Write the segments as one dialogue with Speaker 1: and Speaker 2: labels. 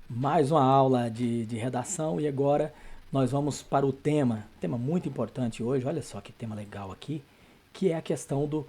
Speaker 1: Mais uma aula de redação e agora nós vamos para o tema muito importante hoje, olha só que tema legal aqui, que é a questão do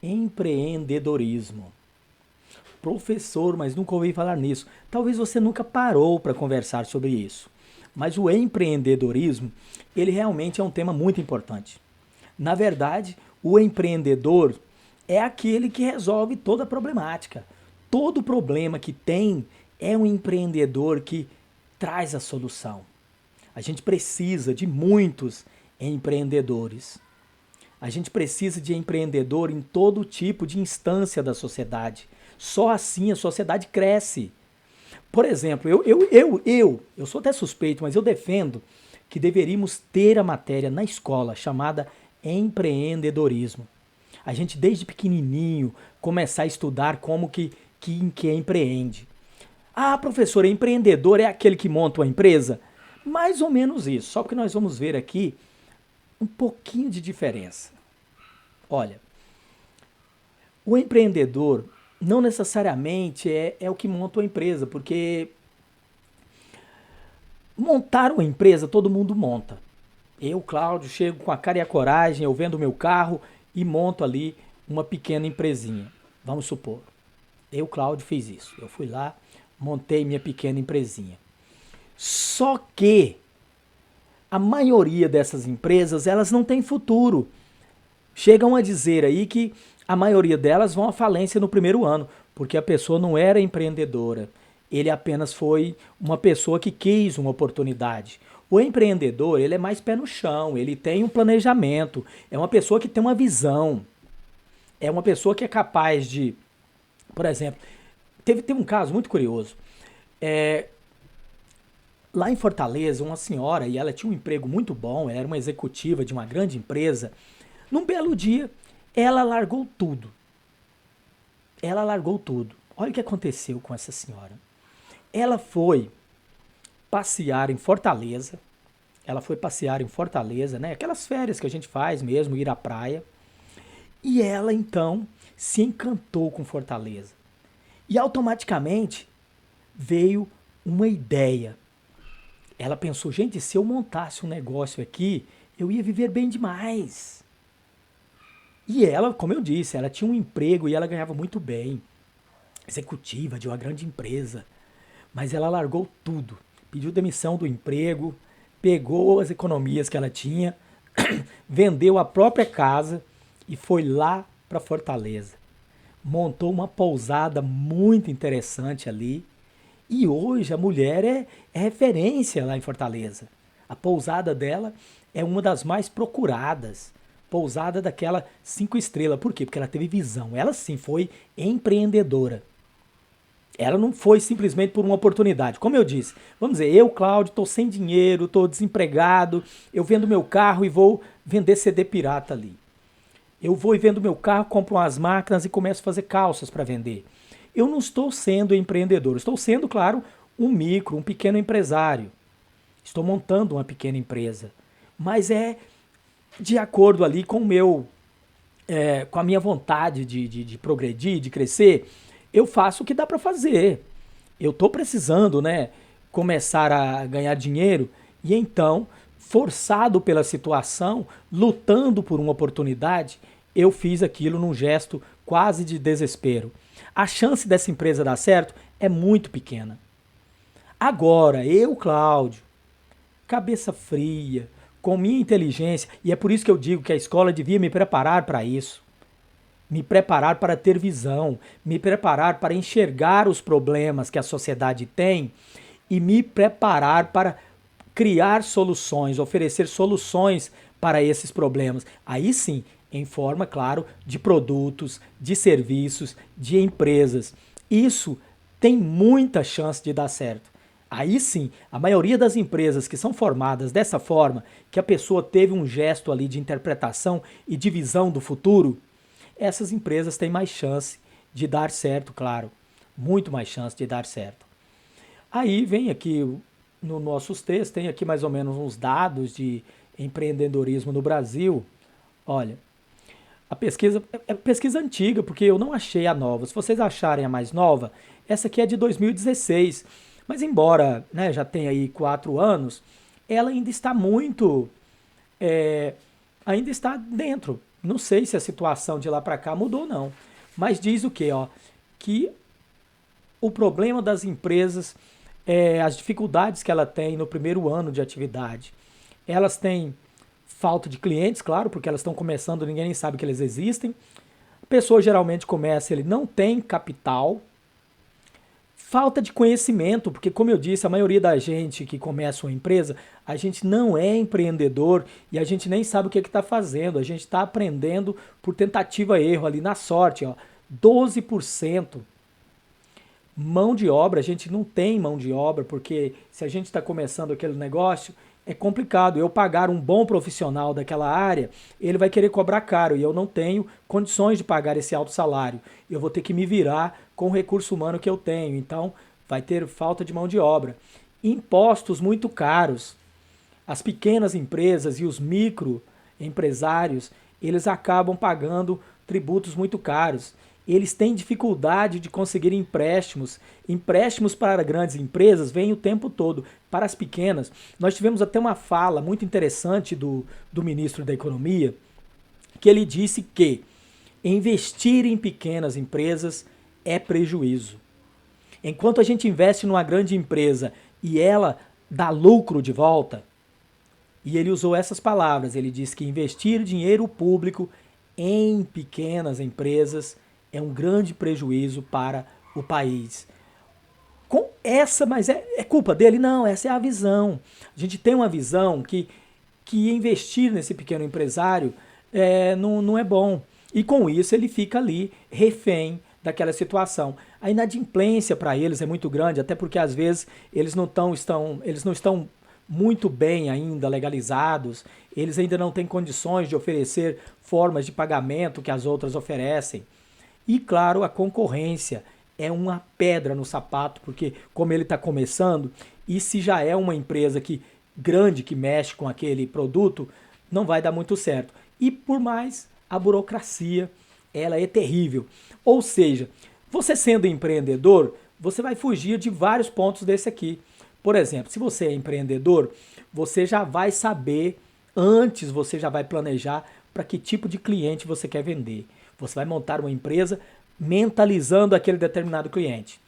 Speaker 1: empreendedorismo. Professor, mas nunca ouvi falar nisso. Talvez você nunca parou para conversar sobre isso. Mas o empreendedorismo, ele realmente é um tema muito importante. Na verdade, o empreendedor é aquele que resolve toda a problemática. Todo problema que tem é um empreendedor que traz a solução. A gente precisa de muitos empreendedores. A gente precisa de empreendedor em todo tipo de instância da sociedade. Só assim a sociedade cresce. Por exemplo, eu sou até suspeito, mas eu defendo que deveríamos ter a matéria na escola chamada empreendedorismo. A gente desde pequenininho começar a estudar como que empreende. Ah, professor, empreendedor é aquele que monta uma empresa? Mais ou menos isso, só que nós vamos ver aqui um pouquinho de diferença. Olha, o empreendedor não necessariamente é o que monta uma empresa, porque montar uma empresa todo mundo monta. Eu, Cláudio, chego com a cara e a coragem, eu vendo meu carro e monto ali uma pequena empresinha. Vamos supor. Eu, Cláudio, fiz isso. Eu fui lá, montei minha pequena empresinha. Só que a maioria dessas empresas, elas não têm futuro. Chegam a dizer aí que a maioria delas vão à falência no primeiro ano, porque a pessoa não era empreendedora. Ele apenas foi uma pessoa que quis uma oportunidade. O empreendedor, ele é mais pé no chão, ele tem um planejamento, é uma pessoa que tem uma visão, é uma pessoa que é capaz de, por exemplo, teve um caso muito curioso. É, Lá em Fortaleza, uma senhora, e ela tinha um emprego muito bom, ela era uma executiva de uma grande empresa. Num belo dia, ela largou tudo. Ela largou tudo. Olha o que aconteceu com essa senhora. Ela foi passear em Fortaleza. Ela foi passear em Fortaleza, né? Aquelas férias que a gente faz mesmo, ir à praia. E ela então se encantou com Fortaleza. E automaticamente veio uma ideia. Ela pensou, gente, se eu montasse um negócio aqui, eu ia viver bem demais. E ela, como eu disse, ela tinha um emprego e ela ganhava muito bem, executiva de uma grande empresa. Mas ela largou tudo, pediu demissão do emprego, pegou as economias que ela tinha, vendeu a própria casa e foi lá para Fortaleza. Montou uma pousada muito interessante ali. E hoje a mulher é referência lá em Fortaleza. A pousada dela é uma das mais procuradas. Pousada daquela 5 estrelas. Por quê? Porque ela teve visão. Ela sim foi empreendedora. Ela não foi simplesmente por uma oportunidade. Como eu disse, vamos dizer, eu, Cláudio, estou sem dinheiro, estou desempregado, eu vendo meu carro e vou vender CD pirata ali. Eu vou e vendo meu carro, compro umas máquinas e começo a fazer calças para vender. Eu não estou sendo empreendedor, estou sendo, claro, um micro, um pequeno empresário. Estou montando uma pequena empresa. Mas é de acordo ali com o meu, com a minha vontade de progredir, de crescer, eu faço o que dá para fazer. Eu estou precisando, né, começar a ganhar dinheiro e então, forçado pela situação, lutando por uma oportunidade, eu fiz aquilo num gesto quase de desespero. A chance dessa empresa dar certo é muito pequena. Agora, eu, Cláudio, cabeça fria, com minha inteligência, e é por isso que eu digo que a escola devia me preparar para isso, me preparar para ter visão, me preparar para enxergar os problemas que a sociedade tem e me preparar para criar soluções, oferecer soluções para esses problemas. Aí sim, em forma, claro, de produtos, de serviços, de empresas. Isso tem muita chance de dar certo. Aí sim, a maioria das empresas que são formadas dessa forma, que a pessoa teve um gesto ali de interpretação e de visão do futuro, essas empresas têm mais chance de dar certo, claro. Muito mais chance de dar certo. Aí vem aqui no nossos textos, tem aqui mais ou menos uns dados de empreendedorismo no Brasil. Olha, a pesquisa é pesquisa antiga, porque eu não achei a nova. Se vocês acharem a mais nova, essa aqui é de 2016. Mas embora, né, já tenha aí 4 anos, ela ainda está muito, é, ainda está dentro. Não sei se a situação de lá para cá mudou não, mas diz o quê, ó? Que o problema das empresas é as dificuldades que ela tem no primeiro ano de atividade. Elas têm falta de clientes, claro, porque elas estão começando, ninguém nem sabe que eles existem. A pessoa geralmente começa, ele não tem capital, falta de conhecimento, porque como eu disse, a maioria da gente que começa uma empresa, a gente não é empreendedor e a gente nem sabe o que está fazendo, a gente está aprendendo por tentativa e erro ali na sorte, ó. 12% mão de obra, a gente não tem mão de obra, porque se a gente está começando aquele negócio, é complicado. Eu pagar um bom profissional daquela área, ele vai querer cobrar caro e eu não tenho condições de pagar esse alto salário. Eu vou ter que me virar com o recurso humano que eu tenho. Então, vai ter falta de mão de obra. Impostos muito caros. As pequenas empresas e os microempresários, eles acabam pagando tributos muito caros. Eles têm dificuldade de conseguir empréstimos. Empréstimos para grandes empresas vêm o tempo todo. Para as pequenas, nós tivemos até uma fala muito interessante do ministro da Economia, que ele disse que investir em pequenas empresas é prejuízo. Enquanto a gente investe numa grande empresa e ela dá lucro de volta, e ele usou essas palavras, ele disse que investir dinheiro público em pequenas empresas é um grande prejuízo para o país. Com essa, mas é culpa dele? Não, essa é a visão. A gente tem uma visão que investir nesse pequeno empresário não é bom. E com isso ele fica ali refém daquela situação. A inadimplência para eles é muito grande, até porque às vezes eles não estão muito bem ainda legalizados, eles ainda não têm condições de oferecer formas de pagamento que as outras oferecem. E claro, a concorrência é uma pedra no sapato, porque como ele está começando, e se já é uma empresa grande que mexe com aquele produto, não vai dar muito certo. E por mais, a burocracia, ela é terrível. Ou seja, você sendo empreendedor, você vai fugir de vários pontos desse aqui. Por exemplo, se você é empreendedor, você já vai saber, antes você já vai planejar para que tipo de cliente você quer vender. Você vai montar uma empresa mentalizando aquele determinado cliente.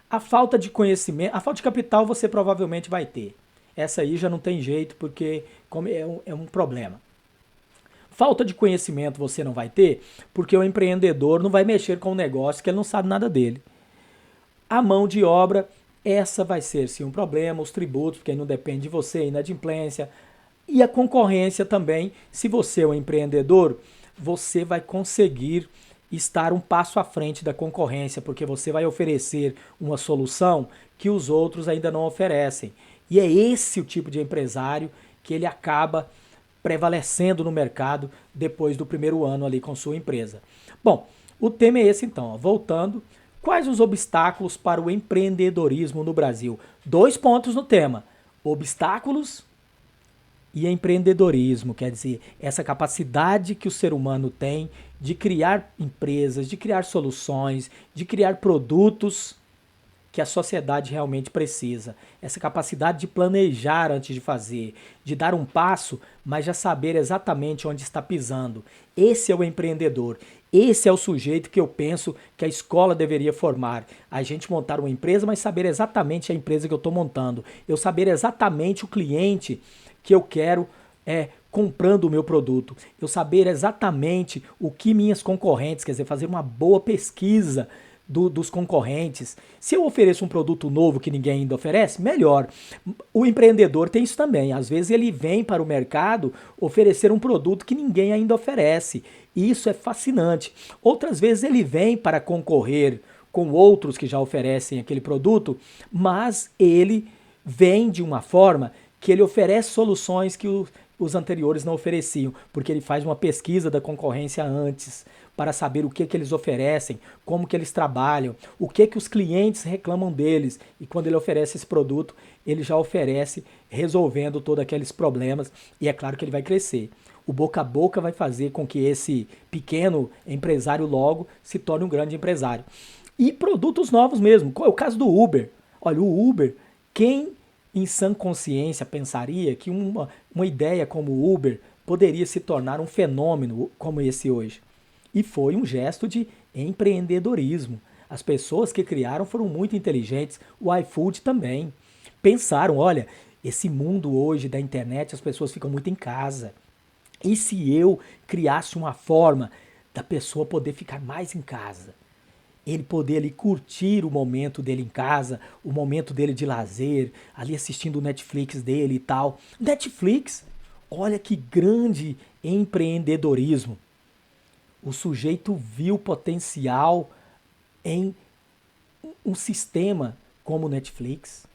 Speaker 1: A falta de conhecimento, a falta de capital você provavelmente vai ter. Essa aí já não tem jeito porque é um problema. Falta de conhecimento você não vai ter porque o empreendedor não vai mexer com um negócio que ele não sabe nada dele. A mão de obra, essa vai ser sim um problema, os tributos, porque aí não depende de você, a inadimplência. E a concorrência também, se você é um empreendedor, você vai conseguir estar um passo à frente da concorrência, porque você vai oferecer uma solução que os outros ainda não oferecem. E é esse o tipo de empresário que ele acaba prevalecendo no mercado depois do primeiro ano ali com sua empresa. Bom, o tema é esse então, ó. Voltando, quais os obstáculos para o empreendedorismo no Brasil? 2 pontos no tema: obstáculos e empreendedorismo, quer dizer, essa capacidade que o ser humano tem de criar empresas, de criar soluções, de criar produtos que a sociedade realmente precisa. Essa capacidade de planejar antes de fazer, de dar um passo, mas já saber exatamente onde está pisando. Esse é o empreendedor. Esse é o sujeito que eu penso que a escola deveria formar. A gente montar uma empresa, mas saber exatamente a empresa que eu estou montando. Eu saber exatamente o cliente que eu quero comprando o meu produto. Eu saber exatamente o que minhas concorrentes, quer dizer, fazer uma boa pesquisa dos concorrentes. Se eu ofereço um produto novo que ninguém ainda oferece, melhor. O empreendedor tem isso também. Às vezes ele vem para o mercado oferecer um produto que ninguém ainda oferece. E isso é fascinante. Outras vezes ele vem para concorrer com outros que já oferecem aquele produto, mas ele vem de uma forma que ele oferece soluções que os anteriores não ofereciam, porque ele faz uma pesquisa da concorrência antes, para saber o que eles oferecem, como que eles trabalham, o que os clientes reclamam deles. E quando ele oferece esse produto, ele já oferece resolvendo todos aqueles problemas. E é claro que ele vai crescer. O boca a boca vai fazer com que esse pequeno empresário logo se torne um grande empresário. E produtos novos mesmo. Qual é o caso do Uber? Olha, o Uber, Quem em sã consciência pensaria que uma ideia como o Uber poderia se tornar um fenômeno como esse hoje? E foi um gesto de empreendedorismo. As pessoas que criaram foram muito inteligentes, o iFood também. Pensaram, olha, esse mundo hoje da internet, as pessoas ficam muito em casa. E se eu criasse uma forma da pessoa poder ficar mais em casa? Ele poder ali curtir o momento dele em casa, o momento dele de lazer, ali assistindo o Netflix dele e tal. Netflix, olha que grande empreendedorismo. O sujeito viu potencial em um sistema como o Netflix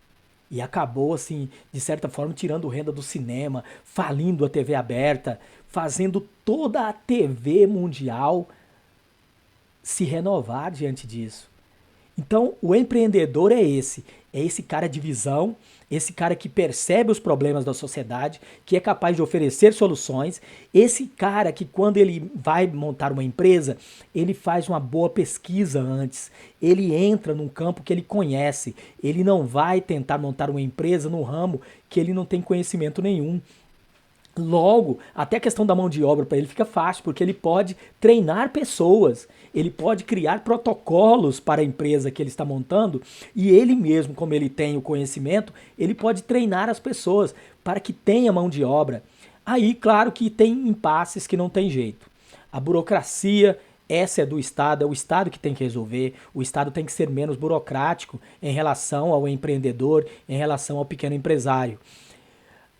Speaker 1: e acabou, assim, de certa forma, tirando renda do cinema, falindo a TV aberta, fazendo toda a TV mundial se renovar diante disso. Então, o empreendedor é esse cara de visão, esse cara que percebe os problemas da sociedade, que é capaz de oferecer soluções, esse cara que quando ele vai montar uma empresa, ele faz uma boa pesquisa antes, ele entra num campo que ele conhece, ele não vai tentar montar uma empresa num ramo que ele não tem conhecimento nenhum. Logo, até a questão da mão de obra para ele fica fácil, porque ele pode treinar pessoas, ele pode criar protocolos para a empresa que ele está montando e ele mesmo, como ele tem o conhecimento, ele pode treinar as pessoas para que tenha mão de obra. Aí, claro que tem impasses que não tem jeito. A burocracia, essa é do Estado, é o Estado que tem que resolver, o Estado tem que ser menos burocrático em relação ao empreendedor, em relação ao pequeno empresário.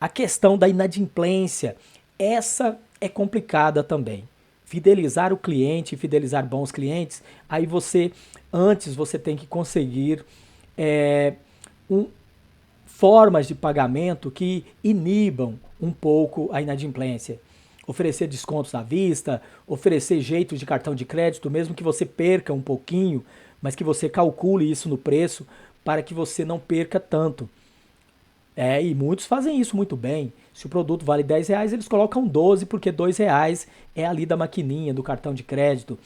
Speaker 1: A questão da inadimplência, essa é complicada também. Fidelizar o cliente, fidelizar bons clientes, aí antes você tem que conseguir é, um, formas de pagamento que inibam um pouco a inadimplência. Oferecer descontos à vista, oferecer jeitos de cartão de crédito, mesmo que você perca um pouquinho, mas que você calcule isso no preço para que você não perca tanto. E muitos fazem isso muito bem. Se o produto vale R$ 10, eles colocam 12 porque R$ 2 é ali da maquininha, do cartão de crédito.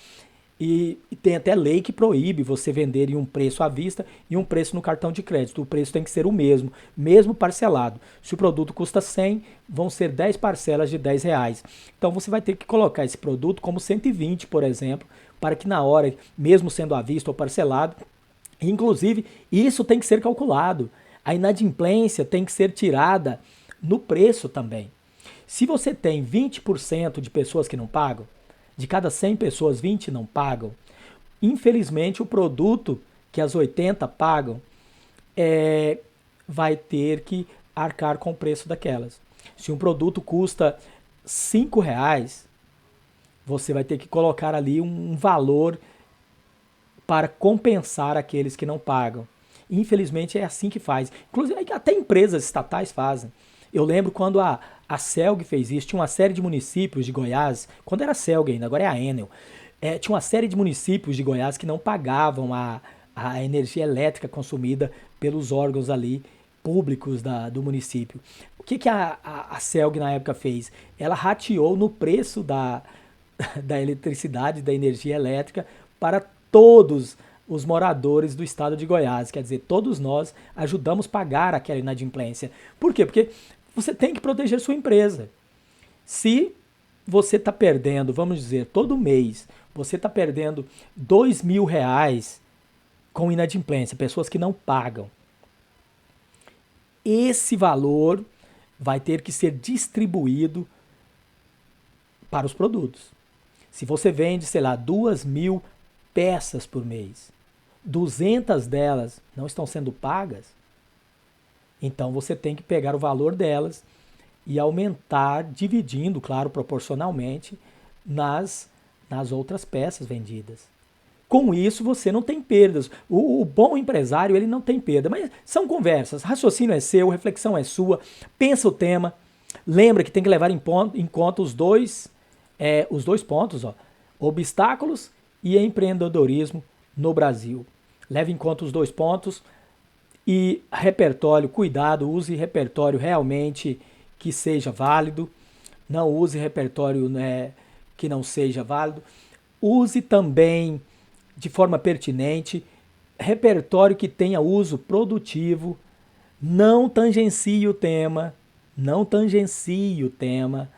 Speaker 1: E tem até lei que proíbe você vender em um preço à vista e um preço no cartão de crédito. O preço tem que ser o mesmo, mesmo parcelado. Se o produto custa 100, vão ser 10 parcelas de R$ 10. Então você vai ter que colocar esse produto como 120, por exemplo, para que na hora, mesmo sendo à vista ou parcelado, inclusive isso tem que ser calculado. A inadimplência tem que ser tirada no preço também. Se você tem 20% de pessoas que não pagam, de cada 100 pessoas, 20 não pagam, infelizmente o produto que as 80 pagam vai ter que arcar com o preço daquelas. Se um produto custa R$ 5, você vai ter que colocar ali um valor para compensar aqueles que não pagam. Infelizmente é assim que faz. Inclusive até empresas estatais fazem. Eu lembro quando a Celg fez isso, tinha uma série de municípios de Goiás, quando era Celg ainda, agora é a Enel, tinha uma série de municípios de Goiás que não pagavam a energia elétrica consumida pelos órgãos ali públicos do município. O que a Celg na época fez? Ela rateou no preço da eletricidade, da energia elétrica para todos os moradores do estado de Goiás. Quer dizer, todos nós ajudamos a pagar aquela inadimplência. Por quê? Porque você tem que proteger sua empresa. Se você está perdendo, vamos dizer, todo mês, você está perdendo R$ 2.000 com inadimplência, pessoas que não pagam. Esse valor vai ter que ser distribuído para os produtos. Se você vende, sei lá, 2.000 peças por mês, 200 delas não estão sendo pagas, então você tem que pegar o valor delas e aumentar, dividindo, claro, proporcionalmente, nas outras peças vendidas. Com isso, você não tem perdas. O bom empresário, ele não tem perda. Mas são conversas. Raciocínio é seu, reflexão é sua. Pensa o tema. Lembra que tem que levar em conta os dois pontos, ó, obstáculos e empreendedorismo no Brasil. Leve em conta os 2 pontos e repertório, cuidado, use repertório realmente que seja válido, não use repertório, né, que não seja válido. Use também de forma pertinente repertório que tenha uso produtivo Não tangencie o tema, não tangencie o tema,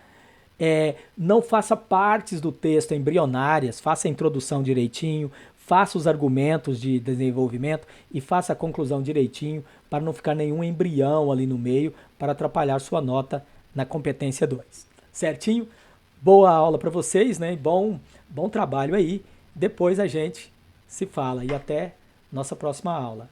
Speaker 1: não faça partes do texto embrionárias, faça a introdução direitinho, faça os argumentos de desenvolvimento e faça a conclusão direitinho para não ficar nenhum embrião ali no meio para atrapalhar sua nota na competência 2. Certinho? Boa aula para vocês, né? Bom trabalho aí. Depois a gente se fala e até nossa próxima aula.